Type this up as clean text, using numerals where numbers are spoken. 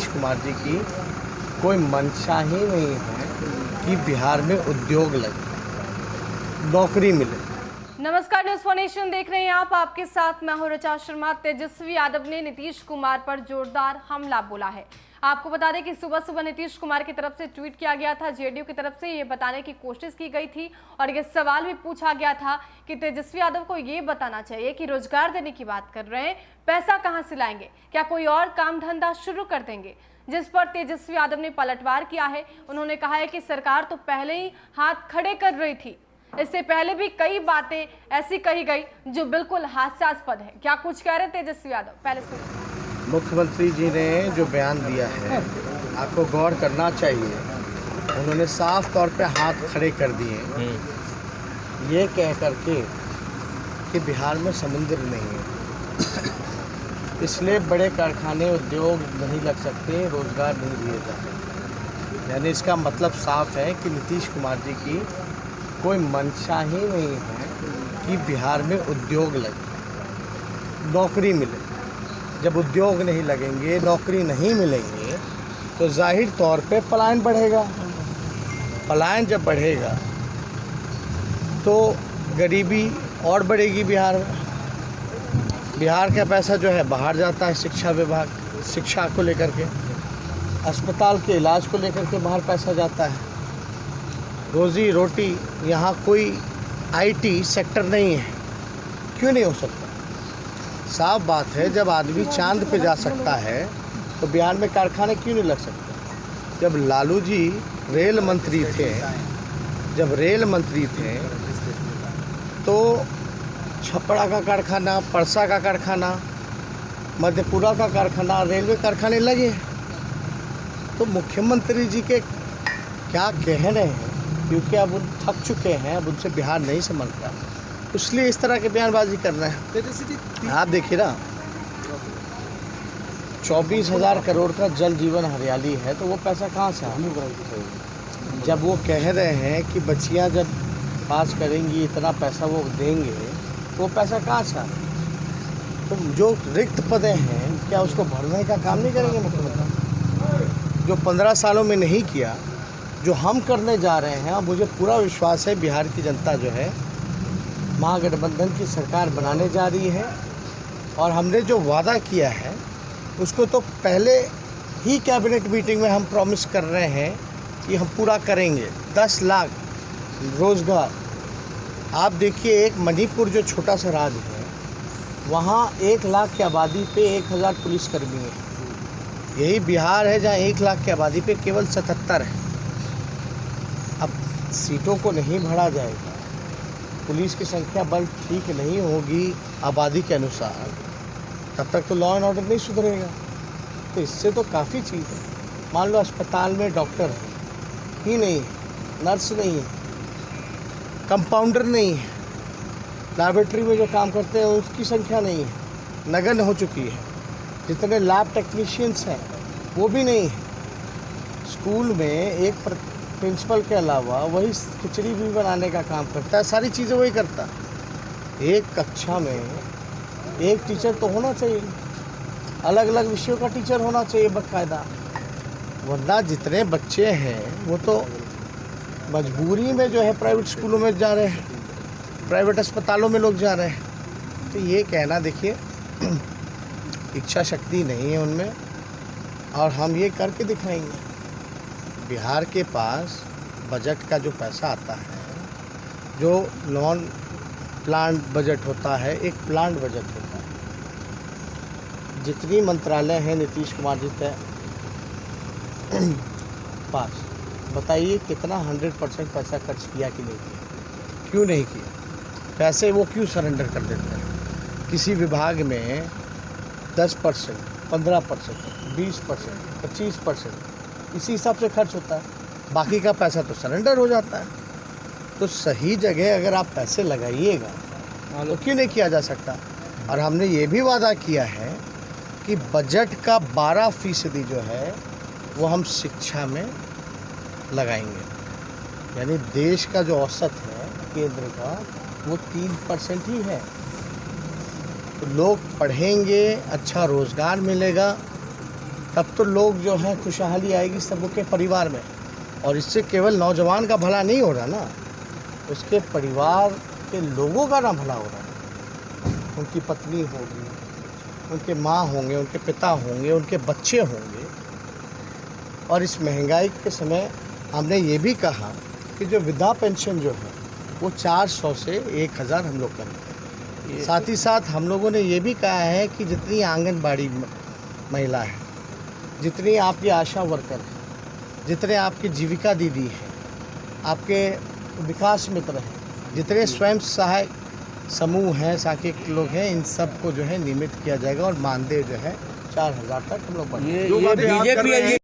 कुमार जी की कोई मंशा ही नहीं है कि बिहार में उद्योग लगे, नौकरी मिले। नमस्कार, न्यूज़ फॉर नेशन देख रहे हैं आप। आपके साथ मैं हूं ऋचा शर्मा। तेजस्वी यादव ने नीतीश कुमार पर जोरदार हमला बोला है। आपको बता दें कि सुबह सुबह नीतीश कुमार की तरफ से ट्वीट किया गया था। जेडीयू की तरफ से ये बताने की कोशिश की गई थी और ये सवाल भी पूछा गया था कि तेजस्वी यादव को ये बताना चाहिए कि रोजगार देने की बात कर रहे हैं, पैसा कहां से लाएंगे, क्या कोई और काम धंधा शुरू कर देंगे, जिस पर तेजस्वी यादव ने पलटवार किया है। उन्होंने कहा है कि सरकार तो पहले ही हाथ खड़े कर रही थी, इससे पहले भी कई बातें ऐसी कही गई जो बिल्कुल हास्यास्पद है। क्या कुछ कह रहे तेजस्वी यादव, पहले सुनिए। मुख्यमंत्री जी ने जो बयान दिया है, आपको गौर करना चाहिए। उन्होंने साफ तौर पे हाथ खड़े कर दिए ये कह करके कि बिहार में समुद्र नहीं है, इसलिए बड़े कारखाने उद्योग नहीं लग सकते, रोजगार नहीं दिए जाते। यानी इसका मतलब साफ है कि नीतीश कुमार जी की कोई मंशा ही नहीं है कि बिहार में उद्योग लगे, नौकरी मिले। जब उद्योग नहीं लगेंगे, नौकरी नहीं मिलेंगे, तो जाहिर तौर पे पलायन बढ़ेगा। पलायन जब बढ़ेगा तो गरीबी और बढ़ेगी बिहार में। बिहार का पैसा जो है बाहर जाता है, शिक्षा विभाग, शिक्षा को लेकर के, अस्पताल के इलाज को लेकर के बाहर पैसा जाता है। रोज़ी रोटी, यहाँ कोई आईटी सेक्टर नहीं है। क्यों नहीं हो सकता? साफ बात है, जब आदमी चांद पे जा सकता है तो बिहार में कारखाने क्यों नहीं लग सकते? जब लालू जी रेल मंत्री थे, तो छपरा का कारखाना, परसा का कारखाना, मधेपुरा का कारखाना, रेलवे कारखाने लगे। तो मुख्यमंत्री जी के क्या कह रहे हैं, क्योंकि अब वो थक चुके हैं, अब उनसे बिहार नहीं संभलता, इसलिए इस तरह के बयानबाजी कर रहे हैं। आप देखिए ना, 24,000 करोड़ का जल जीवन हरियाली है, तो वो पैसा कहाँ से आया? जब वो कह रहे हैं कि बच्चियाँ जब पास करेंगी इतना पैसा वो देंगे, तो वो पैसा कहाँ से आया? तो जो रिक्त पदें हैं, क्या उसको भरने का काम नहीं करेंगे मुख्यमंत्री? जो 15 सालों में नहीं किया, जो हम करने जा रहे हैं, और मुझे पूरा विश्वास है बिहार की जनता जो है महागठबंधन की सरकार बनाने जा रही है, और हमने जो वादा किया है उसको तो पहले ही कैबिनेट मीटिंग में हम प्रॉमिस कर रहे हैं कि हम पूरा करेंगे। 10 लाख रोज़गार। आप देखिए, एक मणिपुर जो छोटा सा राज्य है, वहाँ 1 लाख की आबादी पे 1000 पुलिसकर्मी हैं। यही बिहार है जहाँ 1 लाख की आबादी पे केवल 77 है। अब सीटों को नहीं बढ़ा जाएगा, पुलिस की संख्या बल ठीक नहीं होगी आबादी के अनुसार, तब तक तो लॉ एंड ऑर्डर नहीं सुधरेगा। तो इससे तो काफ़ी चीज़ है। मान लो अस्पताल में डॉक्टर ही नहीं है, नर्स नहीं है, कंपाउंडर नहीं है, लैबोरेटरी में जो काम करते हैं उसकी संख्या नहीं है, नगण्य हो चुकी है। जितने लैब टेक्नीशियंस हैं वो भी नहीं है। स्कूल में एक प्रिंसिपल के अलावा वही खिचड़ी भी बनाने का काम करता है, सारी चीज़ें वही करता है। एक कक्षा में एक टीचर तो होना चाहिए, अलग अलग विषयों का टीचर होना चाहिए बाकायदा, वरना जितने बच्चे हैं वो तो मजबूरी में जो है प्राइवेट स्कूलों में जा रहे हैं, प्राइवेट अस्पतालों में लोग जा रहे हैं। तो ये कहना, देखिए, इच्छा शक्ति नहीं है उनमें, और हम ये करके दिखाएंगे। बिहार के पास बजट का जो पैसा आता है, जो नॉन प्लान्ड बजट होता है, एक प्लान्ड बजट होता है। जितनी मंत्रालय हैं नीतीश कुमार जी के पास, बताइए कितना 100% पैसा खर्च किया कि नहीं किया? क्यों नहीं किया? पैसे वो क्यों सरेंडर कर देते हैं? किसी विभाग में 10%, 15%, 20%, 25% इसी हिसाब से खर्च होता है, बाकी का पैसा तो सरेंडर हो जाता है। तो सही जगह अगर आप पैसे लगाइएगा तो क्यों नहीं किया जा सकता? और हमने ये भी वादा किया है कि बजट का 12% जो है वो हम शिक्षा में लगाएंगे। यानी देश का जो औसत है केंद्र का, वो 3% ही है। तो लोग पढ़ेंगे, अच्छा रोज़गार मिलेगा, तब तो लोग जो हैं खुशहाली आएगी सबके परिवार में। और इससे केवल नौजवान का भला नहीं हो रहा ना, उसके परिवार के लोगों का ना भला हो रहा है। उनकी पत्नी होगी, उनके माँ होंगे, उनके पिता होंगे, उनके बच्चे होंगे। और इस महंगाई के समय हमने ये भी कहा कि जो वृद्धा पेंशन जो है वो 400 से 1000 हम लोग करें। साथ ही साथ हम लोगों ने ये भी कहा है कि जितनी आंगनबाड़ी महिला है, जितनी आपकी आशा वर्कर है, जितने आपकी जीविका दीदी हैं, आपके विकास मित्र हैं, जितने स्वयं सहायक समूह हैं, साकिक लोग हैं, इन सबको जो है नियमित किया जाएगा और मानदेय जो है 4000 तक हम लोग बढ़ाएंगे। ये बीजेपी